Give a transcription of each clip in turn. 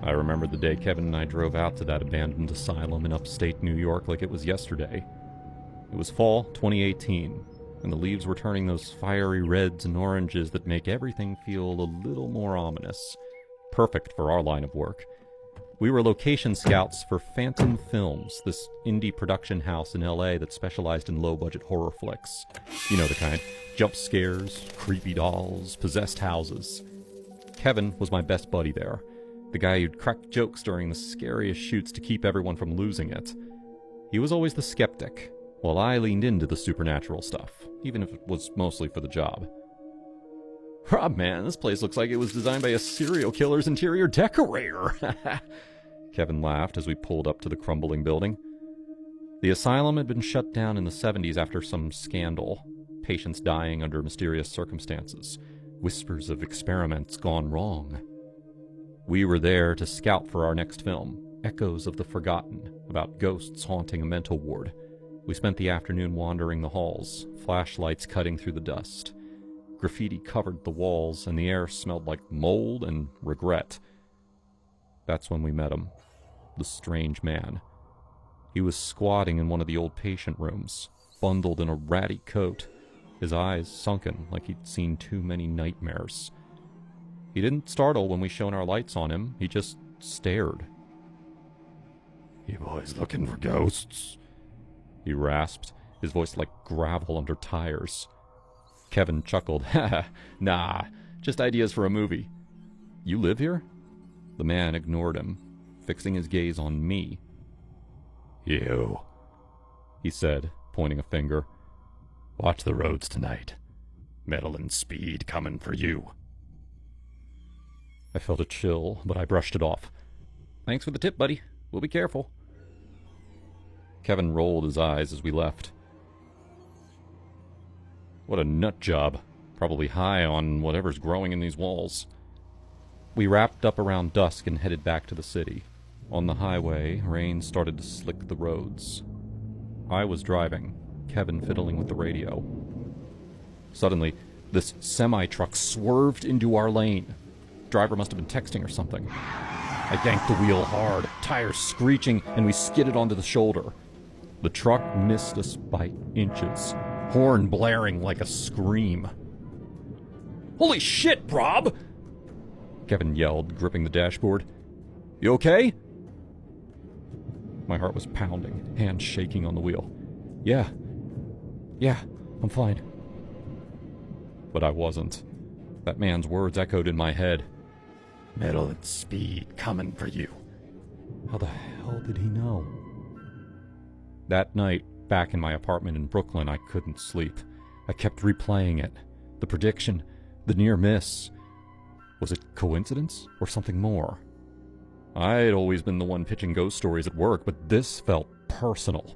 I remember the day Kevin and I drove out to that abandoned asylum in upstate New York like it was yesterday. It was fall 2018, and the leaves were turning those fiery reds and oranges that make everything feel a little more ominous. Perfect for our line of work. We were location scouts for Phantom Films, this indie production house in LA that specialized in low-budget horror flicks. You know the kind. Jump scares, creepy dolls, possessed houses. Kevin was my best buddy there. The guy who'd crack jokes during the scariest shoots to keep everyone from losing it. He was always the skeptic, while I leaned into the supernatural stuff, even if it was mostly for the job. Rob, man, this place looks like it was designed by a serial killer's interior decorator. Kevin laughed as we pulled up to the crumbling building. The asylum had been shut down in the 70s after some scandal. Patients dying under mysterious circumstances. Whispers of experiments gone wrong. We were there to scout for our next film, Echoes of the Forgotten, about ghosts haunting a mental ward. We spent the afternoon wandering the halls, flashlights cutting through the dust. Graffiti covered the walls, and the air smelled like mold and regret. That's when we met him, the strange man. He was squatting in one of the old patient rooms, bundled in a ratty coat, his eyes sunken like he'd seen too many nightmares. He didn't startle when we shone our lights on him, he just stared. "You boys looking for ghosts?" he rasped, his voice like gravel under tires. Kevin chuckled. Nah, just ideas for a movie. "You live here?" The man ignored him, fixing his gaze on me. "You," he said, pointing a finger. "Watch the roads tonight. Metal and speed coming for you." I felt a chill, but I brushed it off. "Thanks for the tip, buddy. We'll be careful." Kevin rolled his eyes as we left. What a nut job. Probably high on whatever's growing in these walls. We wrapped up around dusk and headed back to the city. On the highway, rain started to slick the roads. I was driving, Kevin fiddling with the radio. Suddenly, this semi-truck swerved into our lane. Driver must have been texting or something. I yanked the wheel hard, tires screeching, and we skidded onto the shoulder. The truck missed us by inches, horn blaring like a scream. "Holy shit, Rob!" Kevin yelled, gripping the dashboard. "You okay?" My heart was pounding, hands shaking on the wheel. Yeah, I'm fine." But I wasn't. That man's words echoed in my head. "Metal and speed coming for you." How the hell did he know? That night, back in my apartment in Brooklyn, I couldn't sleep. I kept replaying it. The prediction, the near miss. Was it coincidence or something more? I'd always been the one pitching ghost stories at work, but this felt personal.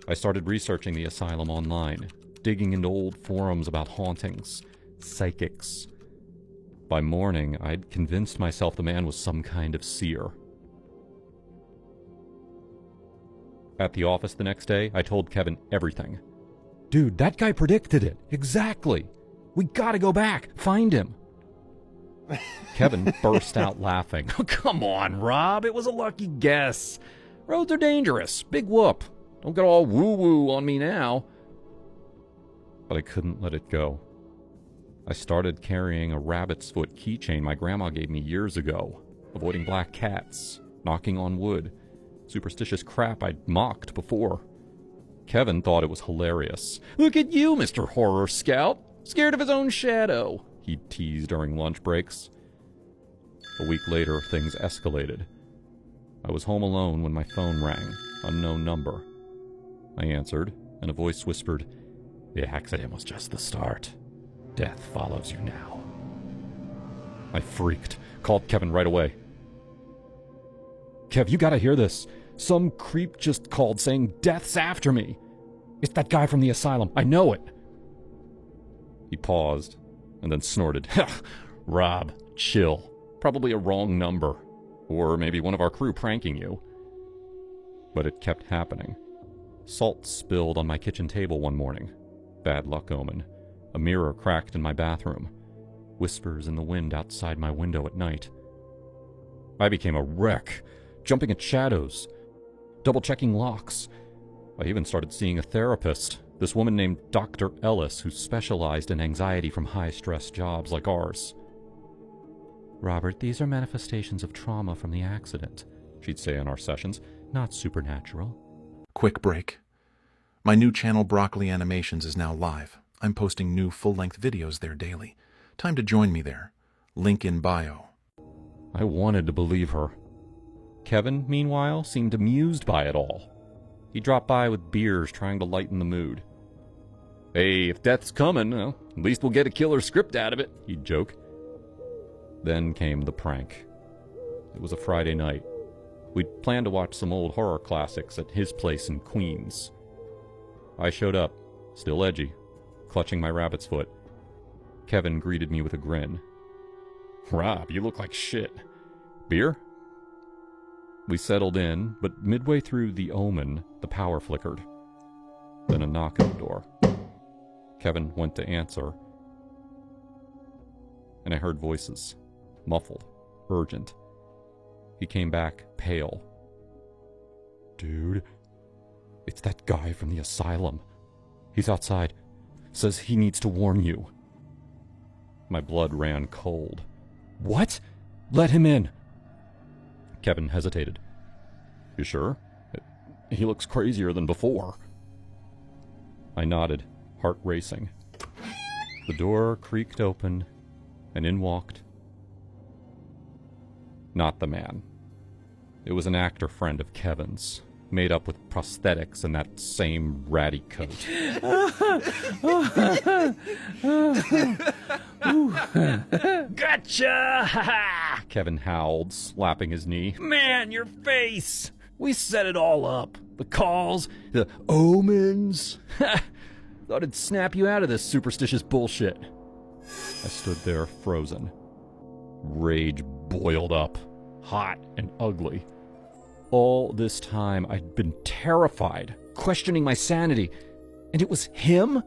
I started researching the asylum online, digging into old forums about hauntings, psychics. By morning, I'd convinced myself the man was some kind of seer. At the office the next day, I told Kevin everything. "Dude, that guy predicted it. Exactly. We gotta go back. Find him." Kevin burst out laughing. "Come on, Rob. It was a lucky guess. Roads are dangerous. Big whoop. Don't get all woo-woo on me now." But I couldn't let it go. I started carrying a rabbit's foot keychain my grandma gave me years ago, avoiding black cats, knocking on wood, superstitious crap I'd mocked before. Kevin thought it was hilarious. "Look at you, Mr. Horror Scout, scared of his own shadow," he'd tease during lunch breaks. A week later, things escalated. I was home alone when my phone rang, unknown number. I answered, and a voice whispered, "The accident was just the start. Death follows you now." I freaked, called Kevin right away. "Kev, you gotta hear this. Some creep just called saying death's after me. It's that guy from the asylum. I know it." He paused, and then snorted. "Rob, chill. Probably a wrong number. Or maybe one of our crew pranking you." But it kept happening. Salt spilled on my kitchen table one morning. Bad luck omen. A mirror cracked in my bathroom. Whispers in the wind outside my window at night. I became a wreck, jumping at shadows, double-checking locks. I even started seeing a therapist, this woman named Dr. Ellis, who specialized in anxiety from high-stress jobs like ours. "Robert, these are manifestations of trauma from the accident," she'd say in our sessions, "not supernatural." Quick break. My new channel, Broccoli Animations, is now live. I'm posting new full-length videos there daily. Time to join me there. Link in bio. I wanted to believe her. Kevin, meanwhile, seemed amused by it all. He dropped by with beers, trying to lighten the mood. "Hey, if death's coming, well, at least we'll get a killer script out of it," he'd joke. Then came the prank. It was a Friday night. We'd planned to watch some old horror classics at his place in Queens. I showed up, still edgy, clutching my rabbit's foot. Kevin greeted me with a grin. "Rob, you look like shit. Beer?" We settled in, but midway through The Omen, the power flickered. Then a knock at the door. Kevin went to answer, and I heard voices, muffled, urgent. He came back, pale. "Dude, it's that guy from the asylum. He's outside. Says he needs to warn you." My blood ran cold. "What? Let him in." Kevin hesitated. "You sure? He looks crazier than before." I nodded, heart racing. The door creaked open, and in walked... not the man. It was an actor friend of Kevin's, made up with prosthetics and that same ratty coat. "Gotcha!" Kevin howled, slapping his knee. "Man, your face! We set it all up. The calls, the omens. Thought it'd snap you out of this superstitious bullshit." I stood there frozen. Rage boiled up, hot and ugly. All this time I'd been terrified, questioning my sanity, and it was him?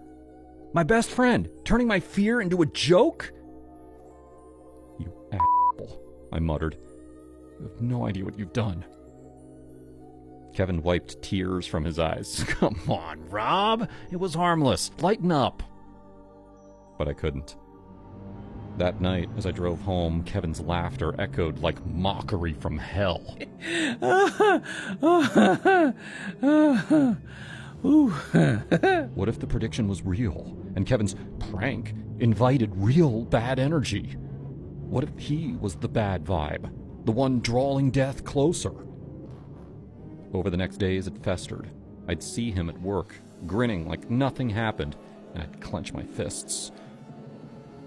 My best friend, turning my fear into a joke? "You asshole," I muttered. "You have no idea what you've done." Kevin wiped tears from his eyes. "Come on, Rob. It was harmless. Lighten up." But I couldn't. That night, as I drove home, Kevin's laughter echoed like mockery from hell. What if the prediction was real, and Kevin's prank invited real bad energy? What if he was the bad vibe, the one drawing death closer? Over the next days, it festered. I'd see him at work, grinning like nothing happened, and I'd clench my fists.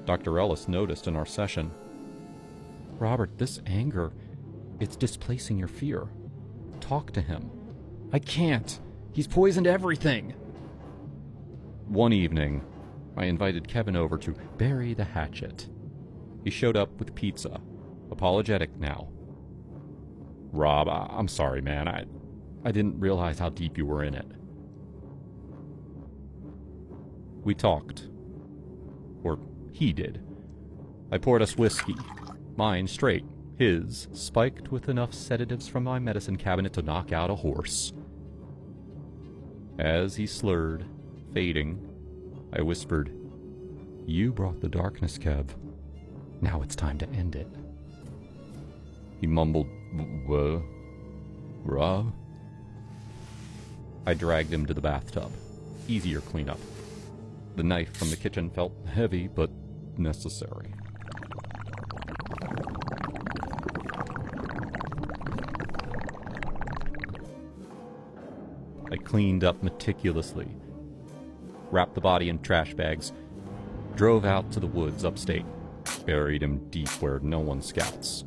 Dr. Ellis noticed in our session, "Robert, this anger, it's displacing your fear. Talk to him." "I can't. He's poisoned everything." One evening, I invited Kevin over to bury the hatchet. He showed up with pizza, apologetic now. "Rob, I'm sorry, man. I didn't realize how deep you were in it." We talked. Or he did. I poured us whiskey, mine straight, his spiked with enough sedatives from my medicine cabinet to knock out a horse. As he slurred, fading, I whispered, "You brought the darkness, Kev. Now it's time to end it." He mumbled, "What? Rob?" I dragged him to the bathtub. Easier cleanup. The knife from the kitchen felt heavy, but necessary. I cleaned up meticulously, wrapped the body in trash bags, drove out to the woods upstate, buried him deep where no one scouts.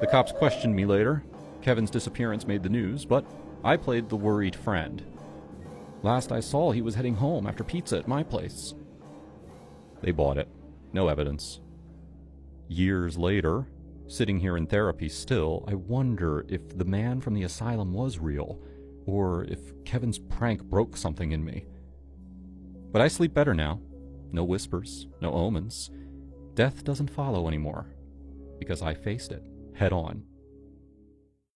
The cops questioned me later. Kevin's disappearance made the news, but I played the worried friend. Last I saw, he was heading home after pizza at my place. They bought it. No evidence. Years later, sitting here in therapy still, I wonder if the man from the asylum was real, or if Kevin's prank broke something in me. But I sleep better now. No whispers, no omens. Death doesn't follow anymore, because I faced it. head on.